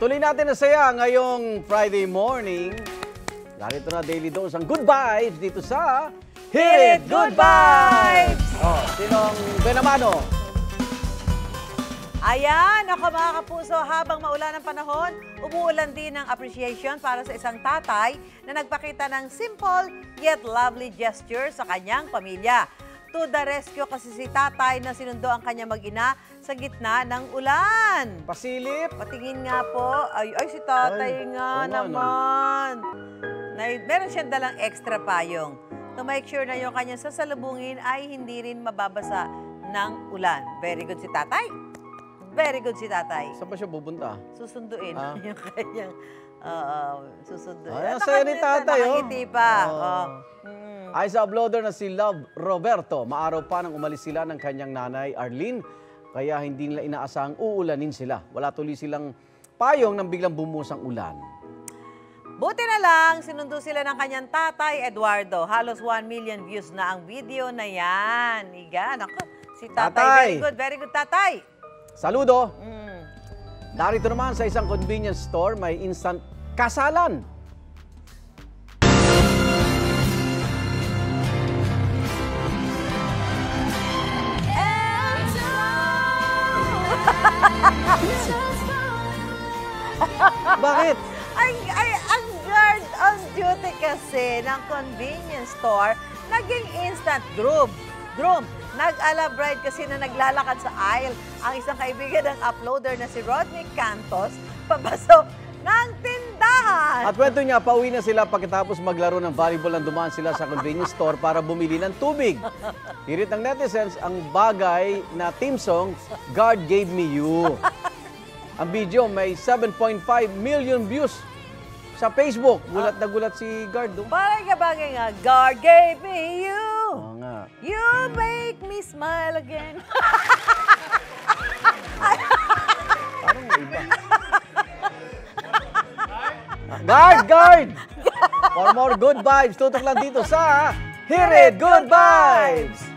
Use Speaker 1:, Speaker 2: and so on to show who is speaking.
Speaker 1: Tuloy natin na saya ngayong Friday morning. Narito na Daily Dose ang Good Vibes dito sa
Speaker 2: Hit It Good Vibes!
Speaker 1: Oh, sinong Benamano?
Speaker 2: Ayan, ako mga kapuso, habang maulan ang panahon, umuulan din ng appreciation para sa isang tatay na nagpakita ng simple yet lovely gesture sa kanyang pamilya. To the rescue kasi si tatay na sinundo ang kanyang mag-ina sa gitna ng ulan.
Speaker 1: Pasilip?
Speaker 2: Patingin nga po. Ay si tatay nga naman. Meron siyang dalang extra payong to make sure na yung kanyang sasalubungin ay hindi rin mababasa ng ulan. Very good si tatay. Very good si tatay.
Speaker 1: Saan ba siya pupunta?
Speaker 2: Susunduin yung kanyang susunduin.
Speaker 1: Ay, ang saya ni tatay, oh.
Speaker 2: Nakangiti pa.
Speaker 1: Ay sa uploader na si Love Roberto, maaraw pa nang umalis sila ng kanyang nanay Arlene, kaya hindi nila inaasahang uulanin sila. Wala tuloy silang payong nang biglang bumusang ulan.
Speaker 2: Buti na lang, sinundo sila ng kanyang tatay, Eduardo. Halos 1 million views na ang video na yan. Iga, naku, si tatay. Very good, tatay.
Speaker 1: Saludo. Narito naman sa isang convenience store, may instant kasalan. Bakit?
Speaker 2: Ang guard on duty kasi ng convenience store, naging instant groom. Nag-alabride kasi na naglalakad sa aisle ang isang kaibigan ng uploader na si Rodney Cantos papasok ng tindahan.
Speaker 1: At kwento niya, pauwi na sila pagkatapos maglaro ng volleyball nang dumaan sila sa convenience store para bumili ng tubig. Hirit ng netizens ang bagay na team song, God Gave Me You. Ang video may 7.5 million views sa Facebook. Gulat na gulat si Guard.
Speaker 2: Parang kabagay nga, God gave me you.
Speaker 1: Oo nga.
Speaker 2: You make me smile again.
Speaker 1: Parang may iba. Guard! For more good vibes, tutok lang dito sa Hit It Good Vibes!